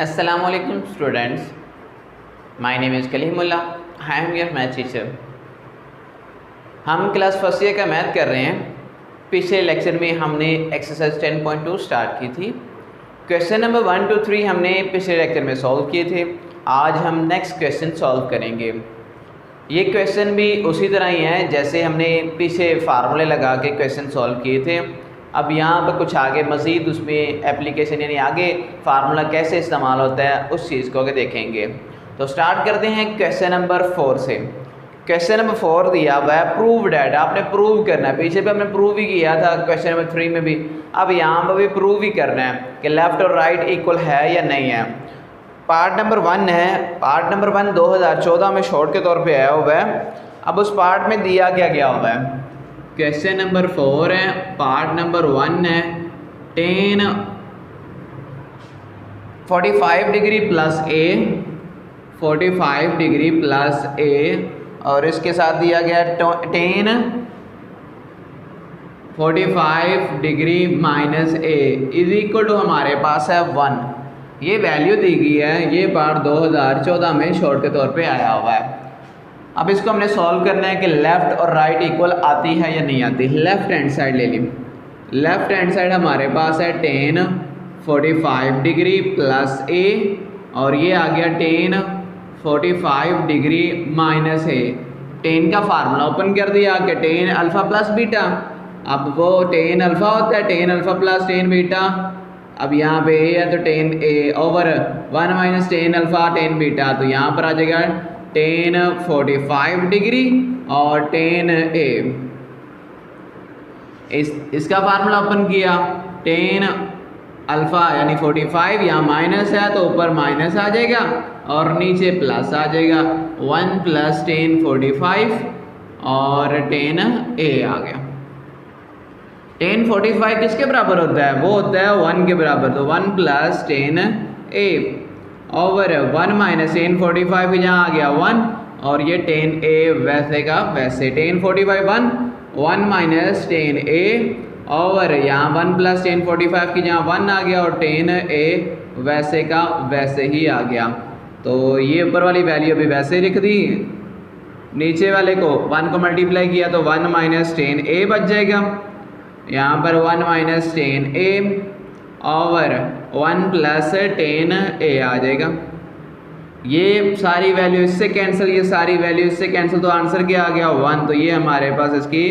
Assalamualaikum students, my name is Kalimullah, I am your math teacher। हम class first year का math कर रहे हैं। पिछले लेक्चर में हमने एक्सरसाइज 10.2 स्टार्ट की थी। क्वेश्चन नंबर 1 to 3 हमने पिछले लेक्चर में सॉल्व किए थे। आज हम नेक्स्ट क्वेश्चन सॉल्व करेंगे। ये क्वेश्चन भी उसी तरह ही है जैसे हमने पीछे फार्मूले लगा के क्वेश्चन सॉल्व किए थे। अब यहाँ पर कुछ आगे मज़ीद उसमें एप्लीकेशन यानी आगे फार्मूला कैसे इस्तेमाल होता है उस चीज़ को आगे देखेंगे। तो स्टार्ट करते हैं क्वेश्चन नंबर 4 से। क्वेश्चन नंबर 4 दिया हुआ है प्रूव डैट, आपने प्रूव करना है। पीछे भी हमने प्रूव ही किया था क्वेश्चन नंबर 3 में भी, अब यहाँ पर भी प्रूव ही करना है कि लेफ़्ट और राइट इक्वल है या नहीं है। पार्ट नंबर 1 है। पार्ट नंबर 1 2014 में शॉर्ट के तौर पे आया हुआ है। अब उस पार्ट में दिया क्या गया हुआ है। क्वेश्चन नंबर 4 है, पार्ट नंबर 1 है, tan 45 degree plus A, 45 degree plus A, और इसके साथ दिया गया tan 45 degree minus A is equal to हमारे पास है 1। ये वैल्यू दी गई है। ये पार्ट 2014 में शॉर्ट के तौर पे आया हुआ है। अब इसको हमने सॉल्व करना है कि लेफ़्ट और राइट इक्वल आती है या नहीं आती। लेफ़्ट हैंड साइड ले ली। लेफ़्ट हैंड साइड हमारे पास है tan 45 डिग्री प्लस ए, और ये आ गया tan 45 डिग्री माइनस ए। tan का फार्मूला ओपन कर दिया कि tan अल्फ़ा प्लस बीटा। अब वो tan अल्फ़ा होता है, tan alpha plus tan beta. अब यहाँ पे ए है तो tan A over 1 minus tan alpha tan beta, तो यहाँ पर आ जाएगा tan 45 डिग्री और tan a। इसका फार्मूला ओपन किया, tan अल्फ़ा यानी 45, यहाँ माइनस है तो ऊपर माइनस आ जाएगा और नीचे प्लस आ जाएगा। 1 प्लस tan 45 और tan a आ गया। tan 45 किसके बराबर होता है, वो होता है 1 के बराबर, तो 1 plus tan a over 1 minus tan 45 यहाँ आ गया 1, और ये tan a वैसे का वैसे tan 45 1 minus tan a over यहाँ 1 प्लस tan 45 की जहाँ 1 आ गया और tan a वैसे का वैसे ही आ गया। तो ये ऊपर वाली वैल्यू अभी वैसे ही लिख दी, नीचे वाले को 1 को मल्टीप्लाई किया तो 1 माइनस tan a बच जाएगा। यहाँ पर 1 minus tan a over 1 plus tan a आ जाएगा। ये सारी वैल्यू इससे कैंसिल, ये सारी वैल्यू इससे कैंसिल, तो आंसर क्या आ गया 1। तो ये हमारे पास इसकी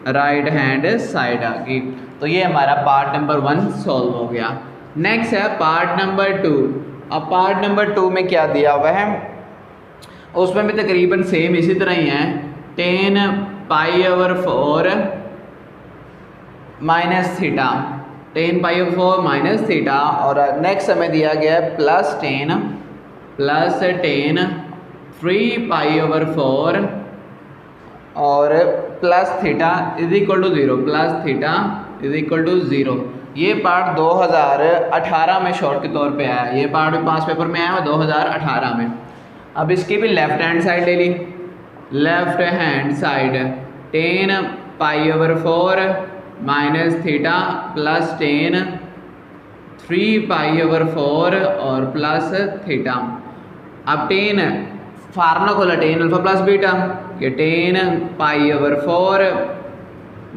राइट हैंड साइड आ गई। तो ये हमारा पार्ट नंबर 1 सॉल्व हो गया। नेक्स्ट है पार्ट नंबर 2। अब पार्ट नंबर 2 में क्या दिया हुआ है, उसमें भी तकरीबन सेम इसी तरह ही है। tan π/4 minus theta, tan π/4 minus theta, और नेक्स्ट हमें दिया गया है प्लस tan 3 π/4 और plus theta is equal to 0, plus theta is equal to 0। ये पार्ट 2018 में शॉर्ट के तौर पे आया। ये पार्ट भी पास पेपर में आया हुआ 2018 में। अब इसकी भी लेफ्ट हैंड साइड ले ली। Left hand side tan π/4 minus theta plus tan 3 π/4 और प्लस थीटा। अब tan फार्मूला खोला, tan अल्फ़ा प्लस बीटा, ये tan π/4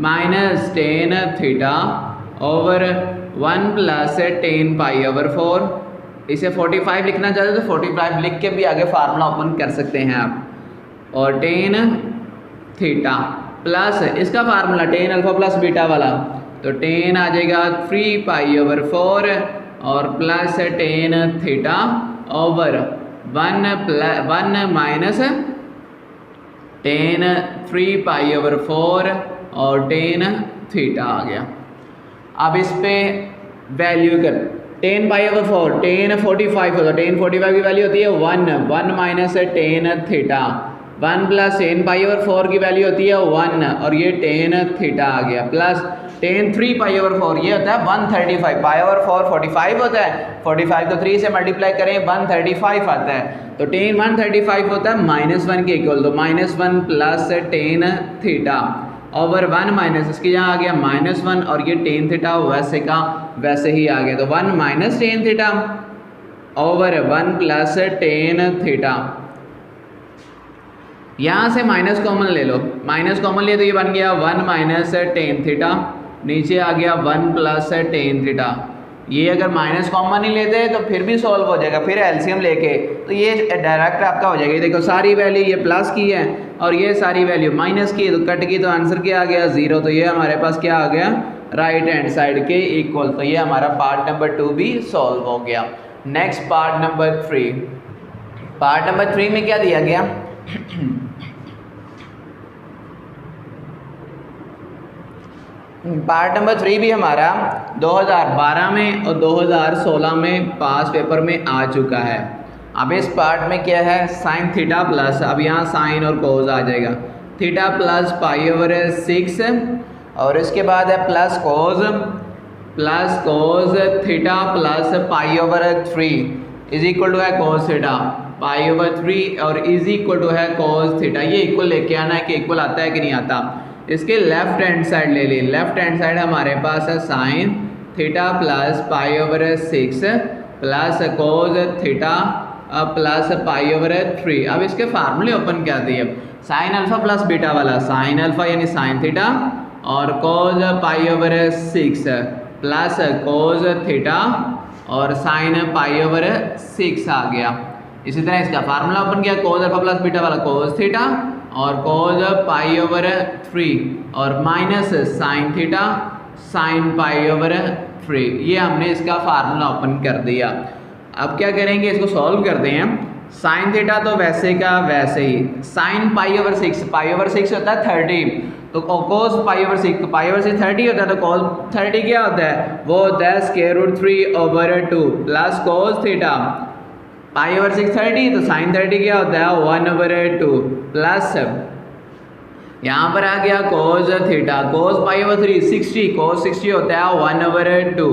minus tan theta over 1 plus tan π/4। इसे 45 लिखना चाहते तो 45 लिख के भी आगे फार्मूला ओपन कर सकते हैं आप। और tan थीटा प्लस इसका formula tan alpha plus beta वाला, तो tan आ जाएगा 3 π/4 और plus tan theta over 1 minus tan 3 π/4 और tan थीटा आ गया। अब इस पे वैल्यू कर tan π/4 tan 45 होता है, tan 45 की वैल्यू होती है 1 minus tan theta, 1 plus tan π/4 की वैल्यू होती है 1 और ये tan थीटा आ गया, प्लस tan 3 π/4 ये होता है 135, π/4 45 होता है, 45 को 3 से मल्टीप्लाई करें 135 आता है, तो tan 135 होता है -1 के इक्वल, तो -1 plus tan theta over 1 minus इसके यहाँ आ गया -1 और ये tan थीटा वैसे का वैसे ही आ गया, तो 1 minus tan theta over 1 plus tan theta. यहाँ से माइनस कॉमन ले लो, माइनस कॉमन लिए तो ये बन गया 1 माइनस टेन थीटा, नीचे आ गया 1 प्लस टेन थीटा। ये अगर माइनस कॉमन नहीं लेते तो फिर भी सॉल्व हो जाएगा, फिर एलसीएम लेके तो ये डायरेक्ट आपका हो जाएगा। देखो सारी वैल्यू ये प्लस की है और ये सारी वैल्यू माइनस की, तो कट की तो आंसर क्या आ गया 0। तो ये हमारे पास क्या आ गया राइट हैंड साइड के इक्वल। तो ये हमारा पार्ट नंबर 2 भी सॉल्व हो गया। Next part number 3। Part number 3 में क्या दिया गया पार्ट नंबर 3 भी हमारा 2012 में और 2016 में पास पेपर में आ चुका है। अब इस पार्ट में क्या है साइन थीटा प्लस, अब यहाँ साइन और कोज आ जाएगा, थीटा प्लस पाई ओवर 6 और इसके बाद है plus cos theta plus pi over 3 is equal to है कोज थीटा पाई ओवर 3 और इज इक्वल टू है कोज थीटा। ये इक्वल लेके आना है कि इक्वल आता है कि नहीं आता। इसके लेफ्ट हैंड साइड ले ली, लेफ्ट हैंड साइड हमारे पास है sine theta plus pi over 6 plus cos theta plus pi over 3। अब इसके फार्मूले ओपन कर दिए, साइन अल्फा प्लस बीटा वाला, साइन अल्फा यानी साइन थीटा और cos pi over 6 plus cos theta और साइन पाई ओवर 6 आ गया। इसी तरह इसका फार्मूला ओपन किया, कोज अल्फा प्लस बीटा वाला कोज थीटा और कोज पाई ओवर 3 और minus sine theta sine pi over 3। ये हमने इसका फार्मूला ओपन कर दिया। अब क्या करेंगे, इसको सॉल्व करते हैं। साइन थीटा तो वैसे का वैसे ही, sine pi over 6, pi over 6 होता है 30, तो कोस पाई ओवर 6, पाई ओवर 6 30 होता है, तो कोस 30 क्या होता है, वो होता है square root 3 over 2 plus cos theta pi over 6 30, तो साइन 30 क्या होता है 1 ओवर 2 प्लस यहाँ पर आ गया कोस थीटा, कोस पाई ओवर 3 60, कोस 60 होता है 1 ओवर 2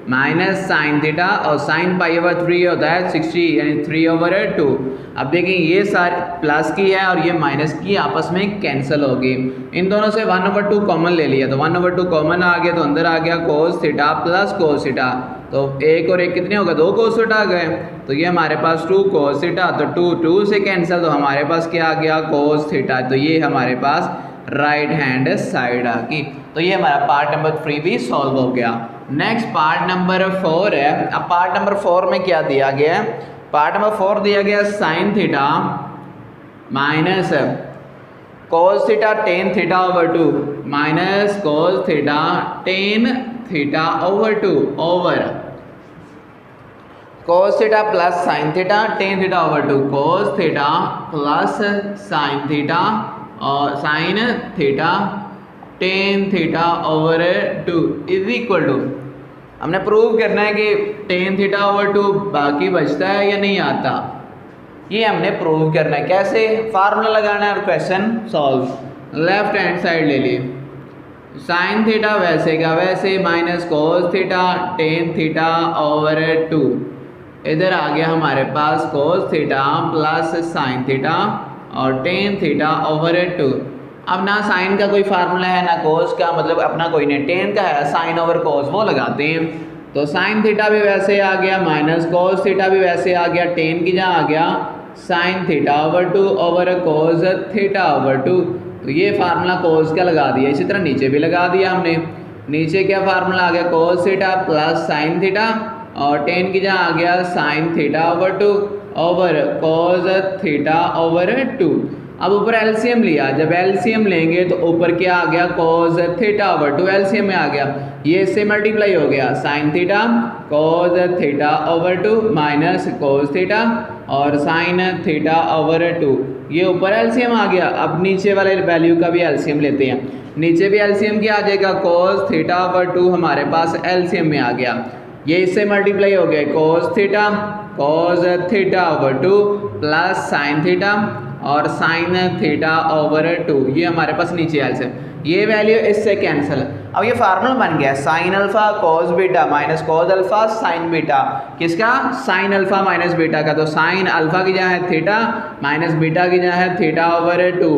माइनस साइन थीटा और साइन पाई ओवर 3 होता है 60 यानी 3 ओवर 2। अब देखें ये सारे प्लस की है और ये माइनस की आपस में कैंसिल होगी। इन दोनों से 1 ओवर 2 कॉमन ले लिया, तो 1 ओवर 2 कॉमन आ गया, तो अंदर आ गया कोस थीटा प्लस कोस थीटा, तो एक और एक कितने हो गए 2 कोस थीटा आ गए, तो ये हमारे पास 2 कोस थीटा, तो 2 से कैंसिल, तो हमारे पास क्या आ गया कोस थीटा। तो ये हमारे पास राइट हैंड साइड आ गई। तो ये हमारा पार्ट नंबर 3 भी सॉल्व हो गया। नेक्स्ट पार्ट नंबर 4 है। अब पार्ट नंबर 4 में क्या दिया गया है, पार्ट नंबर 4 दिया गया sine theta minus cos theta tan theta over 2 minus cos theta tan theta over 2 over cos theta plus sine theta tan theta over 2 cos theta plus sine theta और sine theta tan theta over 2 is equal to, हमने prove करना है कि ten theta over 2 बाकी बचता है या नहीं आता, ये हमने प्रूव करना है। कैसे, फार्मूला लगाना है और question solve. Left hand side ले लिए, साइन थीटा वैसे का वैसे minus cos theta tan theta over 2, इधर आ गया हमारे पास cos theta plus sine theta और टेन थीटा ओवर 2। अब ना साइन का कोई फार्मूला है ना कोस का, मतलब अपना कोई नहीं, टेन का है साइन ओवर कोस, वो लगाते हैं। तो साइन थीटा भी वैसे आ गया माइनस कोस थीटा भी वैसे आ गया, टेन की जहाँ आ गया sine theta over 2 over cos theta over 2। तो ये फार्मूला कोस का लगा दिया। इसी तरह नीचे भी लगा दिया हमने, नीचे क्या फार्मूला आ गया कोस थीटा प्लस साइन थीटा और टेन की जहाँ आ गया sine theta over 2 over cos theta over 2। अब ऊपर एलसीएम लिया, जब एलसीएम लेंगे तो ऊपर क्या आ गया कोस थीटा ओवर 2 एलसीएम में आ गया, ये इससे मल्टीप्लाई हो गया sine theta cos theta over 2 minus cos theta और साइन थीटा ओवर 2, ये ऊपर एलसीएम आ गया। अब नीचे वाले वैल्यू का भी एलसीएम लेते हैं, नीचे भी एलसीएम क्या आ जाएगा कोस थीटा ओवर 2 हमारे पास एलसीएम में आ गया, ये इससे मल्टीप्लाई हो गया cos theta over 2 plus sine theta और साइन थीटा ओवर 2, ये हमारे पास नीचे एलसीएम, ये वैल्यू इससे कैंसिल। अब ये फार्मूला बन गया sine alpha cos beta minus cos alpha sine beta, किसका साइन अल्फा माइनस बीटा का, तो साइन अल्फा की जहाँ है थीटा माइनस बीटा की जहाँ है थीटा ओवर 2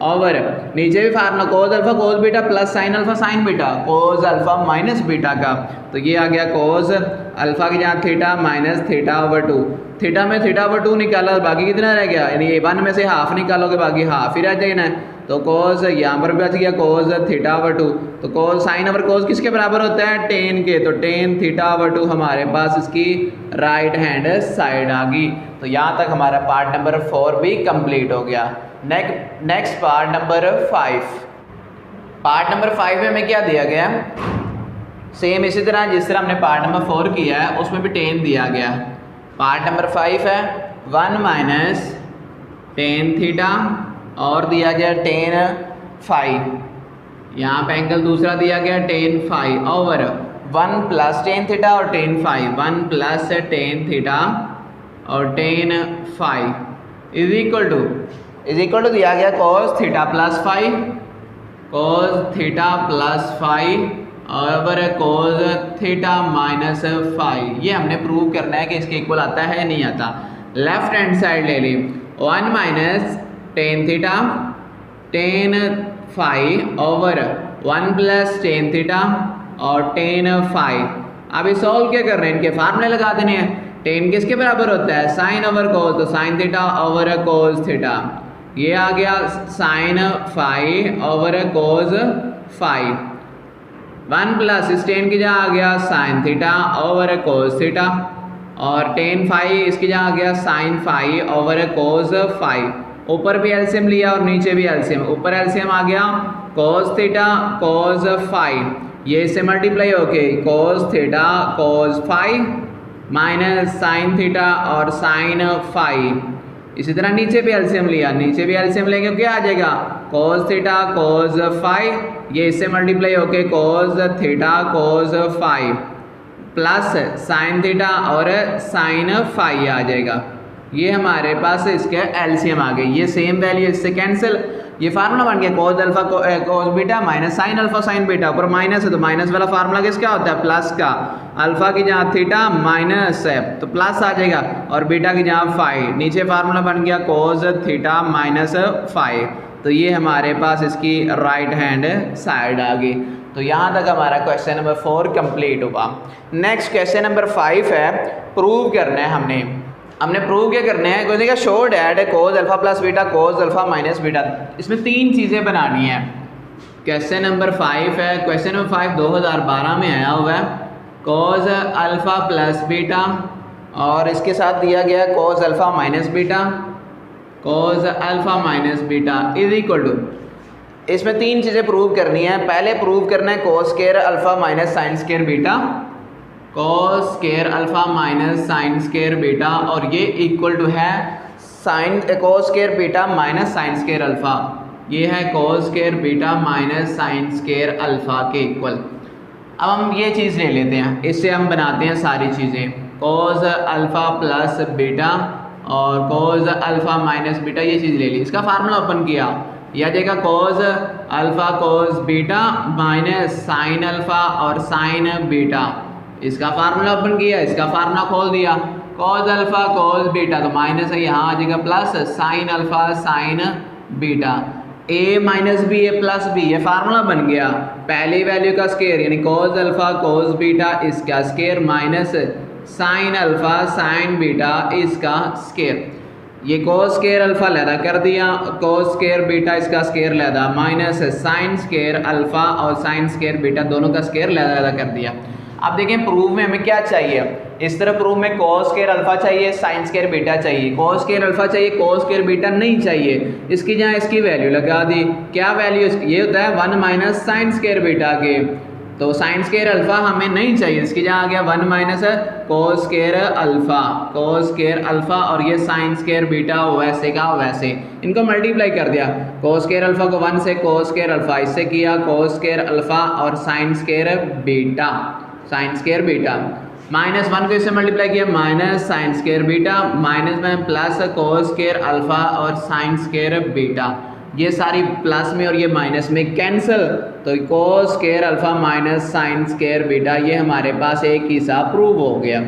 ओवर नीचे भी फार्मूला कोस alpha cos beta plus sine alpha sine beta cos alpha minus beta का, तो ये आ गया कोस अल्फा की जहाँ theta minus theta over 2, theta में थीटा ओवर 2 निकाला, बाकी कितना रह गया, यानी ये 1 में से हाफ निकालोगे बाकी हाफ ही रह जाएगा ना, तो कोस यहाँ पर बच गया कोस थीटा ओवर 2, तो कोस साइन ओवर कोस किसके बराबर होता है, टेन के, तो टेन थीटा ओवर 2 हमारे पास इसकी राइट हैंड साइड आ गई। तो यहाँ तक हमारा पार्ट नंबर 4 भी कंप्लीट हो गया। Next part number 5। Part number 5 में हमें क्या दिया गया, सेम इसी तरह जिस तरह हमने पार्ट नंबर 4 किया है उसमें भी टेन दिया गया। पार्ट नंबर 5 है 1 माइनस टेन थीटा और दिया गया टेन फाइव, यहाँ पे एंगल दूसरा दिया गया tan five over 1 plus tan theta और tan five, 1 plus tan theta और tan five is equal to दिया गया cos theta plus 5, cos theta plus 5 over cos theta minus 5। ये हमने प्रूव करना है कि इसके इक्वल आता है या नहीं आता। लेफ्ट हैंड साइड ले ली 1 minus tan theta tan five over 1 plus tan theta और टेन फाइव। अभी सॉल्व क्या कर रहे हैं, इनके फार्मूले लगा देने हैं। टेन किसके बराबर होता है, साइन ओवर कोस, तो sine theta over cos theta, ये आ गया साइन 5 ओवर कोस 5, 1 प्लस इस टेन की जगह आ गया sine theta over cos theta और टेन 5 इसकी जगह आ गया साइन 5 ओवर कोस 5। ऊपर भी एलसीएम लिया और नीचे भी एलसीएम, ऊपर एलसीएम आ गया कोस थीटा कोस 5, ये इससे मल्टीप्लाई होके cos theta cos 5 minus sign theta और साइन 5। इसी तरह नीचे भी एलसीएम लिया, नीचे भी एलसीएम लेंगे क्या आ जाएगा कोस थीटा कोस 5, ये इससे मल्टीप्लाई होके cos theta cos 5 plus sine theta और साइन 5 आ जाएगा। ये हमारे पास इसके एलसीएम आ गई, ये सेम वैल्यू इससे कैंसिल, ये फार्मूला बन गया cos alpha cos beta minus sine alpha sine beta, ऊपर माइनस है तो माइनस वाला फार्मूला किसका होता है प्लस का, अल्फा की जहाँ थीटा माइनस है तो प्लस आ जाएगा और बीटा की जहाँ 5, नीचे फार्मूला बन गया कोस थीटा माइनस 5। तो ये हमारे पास इसकी राइट हैंड साइड आ गई। तो यहाँ तक हमारा क्वेश्चन नंबर 4 कंप्लीट हुआ। नेक्स्ट क्वेश्चन नंबर 5 है, प्रूव करना है हमने प्रूव क्या करना है, कोई देखा show that cos alpha plus beta cos alpha minus beta, इसमें 3 चीज़ें बनानी है। क्वेश्चन नंबर 5 है, क्वेश्चन नंबर 5 2012 में आया हुआ है, कोस अल्फा प्लस बीटा और इसके साथ दिया गया cos alpha minus beta, cos alpha minus beta is equal to, इसमें 3 चीज़ें प्रूव करनी है। पहले प्रूव करना है cos square alpha minus sine square beta, cos square alpha minus sine square beta और ये इक्वल टू है sine cos square beta minus sine square alpha, ये है cos square beta minus sine square alpha के equal. अब हम ये चीज़ ले लेते हैं, इससे हम बनाते हैं सारी चीज़ें, cos अल्फा प्लस बीटा और cos अल्फा माइनस बीटा, ये चीज़ ले ली, इसका फार्मूला ओपन किया, यह देगा cos alpha cos beta minus sine alpha और साइन बीटा, इसका फार्मूला ओपन किया, इसका फार्मूला खोल दिया, cos अल्फा cos बीटा तो माइनस है, यहाँ आ जाएगा plus sine alpha sine beta, a minus B A plus B, ये फार्मूला बन गया। पहली वैल्यू का स्क्वायर यानी cos अल्फा cos बीटा इसका square minus sine alpha sine beta इसका स्क्वायर, ये cos स्क्वायर अल्फा लैदा कर दिया, cos स्क्वायर बीटा इसका स्क्वायर लैदा माइनस साइन स्क्वायर अल्फा और साइन स्क्वायर बीटा दोनों का स्क्वायर लैदा कर दिया। अब देखें प्रूफ में हमें क्या चाहिए, इस तरह प्रूफ में cos स्क्वायर अल्फा चाहिए साइन स्क्वायर बीटा चाहिए, cos स्क्वायर अल्फा चाहिए cos स्क्वायर बीटा नहीं चाहिए, इसकी जहाँ इसकी वैल्यू लगा दी, क्या वैल्यू ये होता है 1 माइनस साइन स्क्वायर बीटा के, तो साइन स्क्वायर अल्फा हमें नहीं चाहिए, इसकी जहाँ आ गया 1 minus cos square alpha, cos square alpha और ये साइन स्क्वायर बीटा वैसे का वैसे, इनको मल्टीप्लाई कर दिया, cos स्क्वायर अल्फा को 1 से cos स्क्वायर अल्फा इससे किया cos स्क्वायर अल्फा और sine square beta sine square beta, minus 1 को इससे मल्टीप्लाई किया minus sine square beta minus में प्लस cos स्क्वायर अल्फा और साइन स्क्वायर बीटा, ये सारी प्लस में और ये माइनस में कैंसिल, तो cos square alpha minus sine square beta ये हमारे पास एक हिस्सा प्रूव हो गया।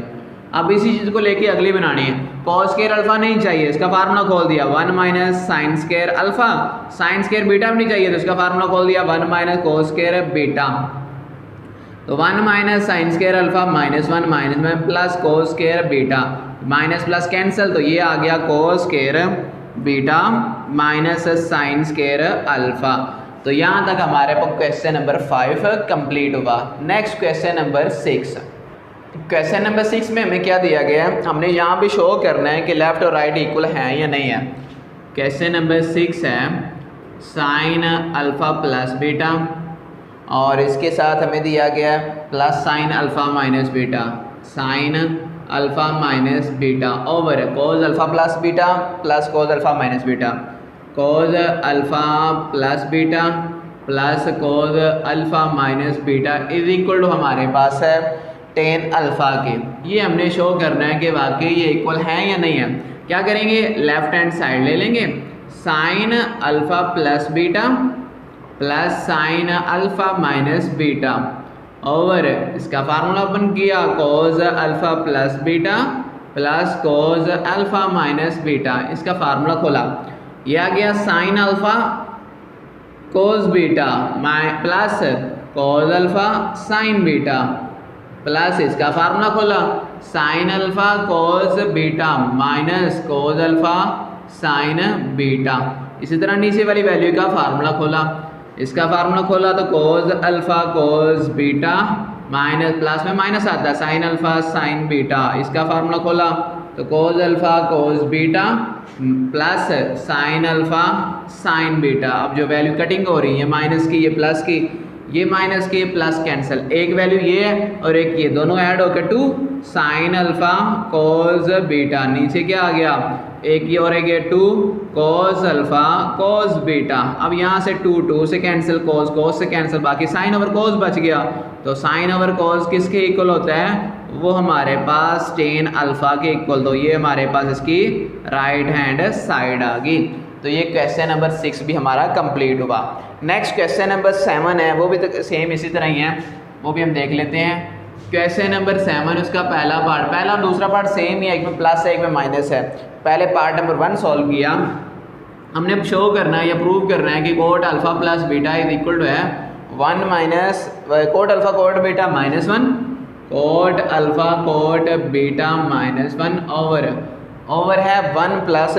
अब इसी चीज़ को लेके अगली बनानी है। कॉस स्क्वायर अल्फा नहीं चाहिए, इसका फार्मूला खोल दिया 1 minus sine square alpha. Sign square beta भी नहीं चाहिए तो इसका फार्मूला खोल दिया 1 माइनस कॉस स्क्वायर बीटा। तो 1 minus sine square alpha minus 1 minus में plus cos square beta, minus plus cancel, तो ये आ गया cos square beta minus sine square alpha. तो यहाँ तक हमारे पास क्वेश्चन नंबर 5 कंप्लीट हुआ। Next question number 6। Question number 6 में हमें क्या दिया गया है, हमने यहाँ भी शो करना है कि लेफ्ट और राइट इक्वल हैं या नहीं है। क्वेश्चन नंबर 6 है साइन अल्फा प्लस बीटा और इसके साथ हमें दिया गया है plus sine alpha minus beta, sine alpha minus beta over cos alpha plus beta plus cos alpha minus beta, cos alpha plus beta plus cos alpha minus beta is equal to हमारे पास है tan alpha के। ये हमने show करना है कि वाकई ये इक्वल है या नहीं है। क्या करेंगे, लेफ्ट हैंड साइड ले लेंगे, sine alpha plus beta plus sine alpha minus beta over इसका फार्मूला ओपन किया cos alpha plus beta plus cos alpha minus beta, इसका फार्मूला खोला, यह आ गया sine alpha cos beta plus cos alpha sine beta plus इसका formula खोला sine alpha cos beta minus cos alpha sine beta. इसी तरह नीचे वाली वैल्यू का फार्मूला खोला, इसका फार्मूला खोला तो cos alpha cos beta minus plus में माइनस आता है साइन अल्फा साइन बीटा, इसका फार्मूला खोला तो cos alpha cos beta plus sine alpha sine beta. अब जो वैल्यू कटिंग हो रही है माइनस की, ये प्लस की, ये माइनस की, प्लस कैंसिल, एक वैल्यू ये है और एक ये, दोनों ऐड होकर 2 साइन अल्फा कोज बीटा, नीचे क्या आ गया एक ये और एक ये 2 कोस अल्फा कोस बीटा। अब यहाँ से 2 से कैंसिल, कोस से कैंसिल, बाकी साइन ओवर कोस बच गया। तो साइन ओवर कोस किसके इक्वल होता है, वो हमारे पास टेन अल्फा के इक्वल। तो ये हमारे पास इसकी राइट हैंड साइड आ गई। तो ये क्वेश्चन नंबर 6 भी हमारा कंप्लीट हुआ। नेक्स्ट क्वेश्चन नंबर 7 है, वो भी तो सेम इसी तरह ही है, वो भी हम देख लेते हैं। क्वेश्चन नंबर 7 उसका पहला पार्ट, पहला और दूसरा पार्ट सेम ही है, एक में प्लस है एक में माइनस है। पहले पार्ट नंबर 1 सॉल्व किया, हमने शो करना है या प्रूव करना है कि cot alpha plus beta is equal to है 1 minus cot alpha cot beta minus 1 cot alpha cot beta minus 1 over है 1 plus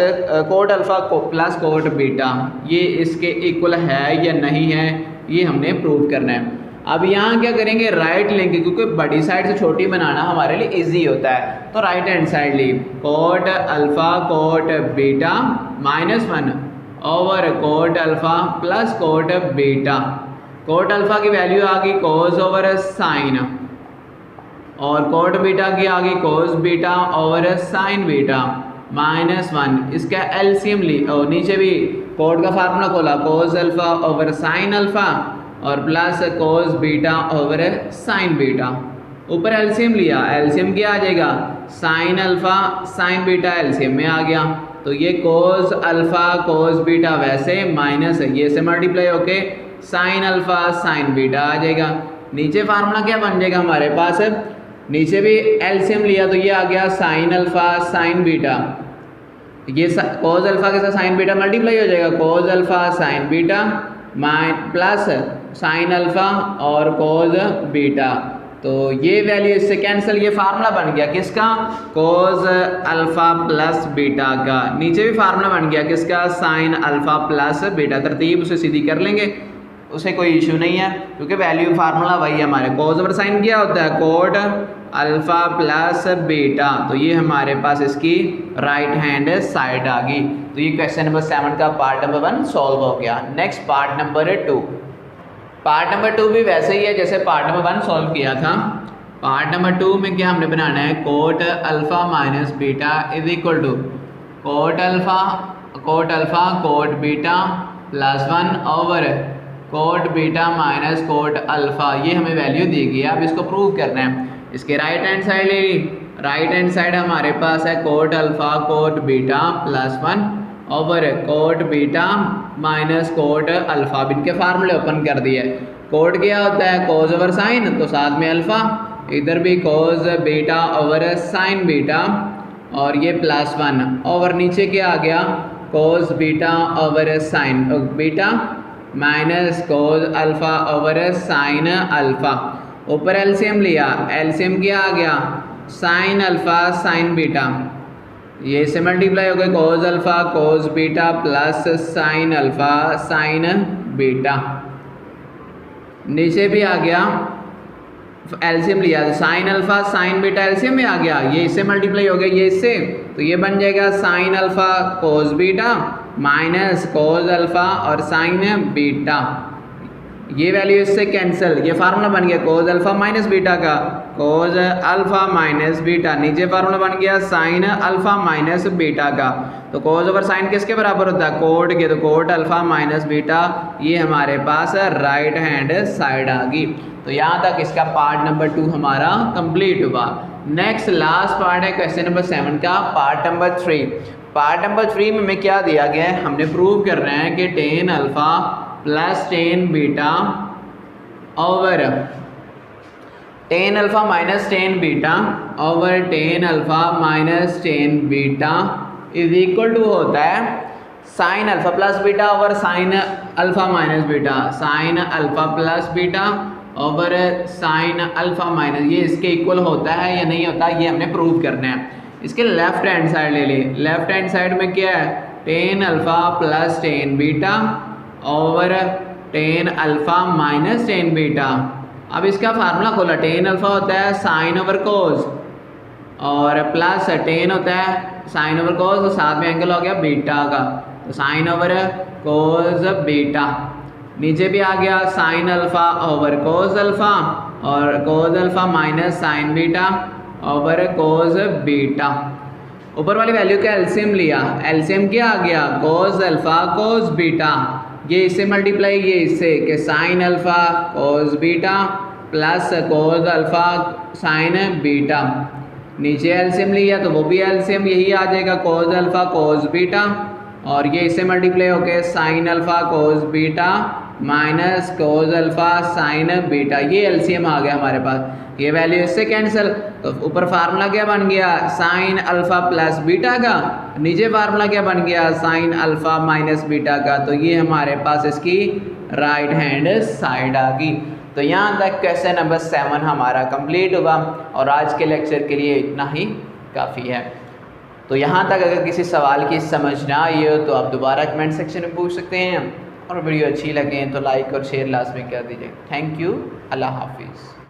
cot alpha plus cot beta. ये इसके इक्वल है या नहीं है, ये हमने प्रूव करना है। अब यहाँ क्या करेंगे, राइट लेंगे, क्योंकि बड़ी साइड से छोटी बनाना हमारे लिए इजी होता है। तो राइट हैंड साइड ली, cot alpha cot beta minus 1 over cot alpha plus cot beta. Cot alpha की वैल्यू आ गई कोस ओवर साइन और कोट बीटा की आ गई cos beta over sine beta minus 1। इसका एलसीएम ली और नीचे भी कोट का फार्मूला खोला, cos alpha over sine alpha और plus cos beta over sine beta. ऊपर एलसीएम लिया, एलसीएम क्या आ जाएगा, sine alpha sine beta LCM में आ गया। तो ये कोस अल्फा कोस बीटा वैसे माइनस है, ये से मल्टीप्लाई होके साइन अल्फा साइन बीटा आ जाएगा। नीचे फार्मूला क्या बन जाएगा हमारे पास, नीचे भी एलसीएम लिया तो ये आ गया साइन अल्फा साइन बीटा, ये कोस अल्फा के साथ साइन बीटा मल्टीप्लाई हो जाएगा, cos alpha sine beta plus sine alpha और कोस बीटा। तो ये वैल्यू इससे कैंसिल, ये फार्मूला बन गया किसका, कोस अल्फा प्लस बीटा का। नीचे भी फार्मूला बन गया किसका, साइन अल्फा प्लस बीटा। तरतीब उसे सीधी कर लेंगे, उसे कोई इशू नहीं है क्योंकि वैल्यू फार्मूला वही है हमारे। कोस ओवर साइन क्या होता है, कोट अल्फा प्लस बीटा। तो ये हमारे पास इसकी राइट हैंड साइड आ गई। तो ये क्वेश्चन नंबर 7 का पार्ट नंबर 1 सॉल्व हो गया। Next part number 2। Part number 2 भी वैसे ही है जैसे पार्ट नंबर 1 सॉल्व किया था। पार्ट नंबर 2 में क्या हमने बनाना है, cot alpha minus beta is equal to cot alpha cot beta plus 1 over cot beta minus cot alpha. ये हमें वैल्यू दी गई है, अब इसको प्रूव करना है। इसके राइट हैंड साइड ले ली, राइट हैंड साइड हमारे पास है cot alpha cot beta plus 1 over cot beta minus cot alpha. इनके फार्मूले ओपन कर दिए। कोट क्या होता है, कोस ओवर साइन, तो साथ में अल्फा इधर भी cos beta over sine beta और ये +1 और नीचे क्या आ गया cos beta over sine beta minus cos alpha over sine alpha. ऊपर एलसीएम लिया, एलसीएम क्या आ गया साइन अल्फ़ा साइन बीटा, ये से मल्टीप्लाई हो गए cos alpha cos beta plus sine alpha sine beta. नीचे भी आ गया एलसीएम लिया तो sine alpha sine beta LCM में आ गया, ये इससे मल्टीप्लाई हो गया ये इससे, तो ये बन जाएगा sine alpha cos beta minus cos alpha और साइन बीटा। ये वैल्यू इससे कैंसिल, ये फार्मूला बन गया cos अल्फ़ा माइनस बीटा का cos अल्फ़ा माइनस बीटा, नीचे फार्मूला बन गया साइन अल्फ़ा माइनस बीटा का। तो cos ओवर साइन किसके बराबर होता है कोट के, तो कोट अल्फ़ा माइनस बीटा, ये हमारे पास राइट हैंड साइड आ गई। तो यहाँ तक इसका पार्ट नंबर 2 हमारा कंप्लीट हुआ। नेक्स्ट लास्ट पार्ट है क्वेश्चन नंबर 7 का पार्ट नंबर 3। पार्ट नंबर 3 में हमें क्या दिया गया है, हमने प्रूव कर रहे हैं कि tan alpha plus tan beta over tan alpha minus tan beta over tan alpha minus tan beta is equal to होता है sine alpha plus beta over sine alpha minus beta, sine alpha plus beta over sine alpha minus, ये इसके equal होता है या नहीं होता ये हमने प्रूव करना है। इसके लेफ्ट हैंड साइड ले ली, लेफ्ट हैंड साइड में क्या है ten alpha plus tan beta over tan alpha minus tan beta. अब इसका फार्मूला खोला, टेन अल्फ़ा होता है साइन ओवर कोस और प्लस टेन होता है साइन ओवर कोस और साथ में एंगल हो गया बीटा का, तो साइन ओवर कोस बीटा। नीचे भी आ गया sine alpha over cos alpha और cos alpha minus sine beta over cos beta. ऊपर वाली वैल्यू का एलसीएम लिया, एलसीएम क्या आ गया कोस अल्फ़ा कोस बीटा, ये इससे मल्टीप्लाई ये इससे कि sine alpha cos beta plus cos alpha sine beta. नीचे एलसीएम लिया तो वो भी एलसीएम यही आ जाएगा कोस अल्फ़ा कोस बीटा और ये इससे मल्टीप्लाई होके sine alpha cos beta minus cos alpha sine beta, ये एलसीएम आ गया हमारे पास, ये वैल्यू इससे कैंसिल। तो ऊपर फार्मूला क्या बन गया साइन अल्फ़ा प्लस बीटा का, नीचे फार्मूला क्या बन गया साइन अल्फ़ा माइनस बीटा का, तो ये हमारे पास इसकी राइट हैंड साइड आ गई। तो यहाँ तक क्वेश्चन नंबर 7 हमारा कंप्लीट हुआ और आज के लेक्चर के लिए इतना ही काफ़ी है। तो यहाँ तक अगर किसी सवाल की समझ ना आई हो तो आप दोबारा कमेंट सेक्शन में पूछ सकते हैं और वीडियो अच्छी लगे तो लाइक और शेयर लास्ट में कर दीजिए। थैंक यू, अल्लाह हाफिज़।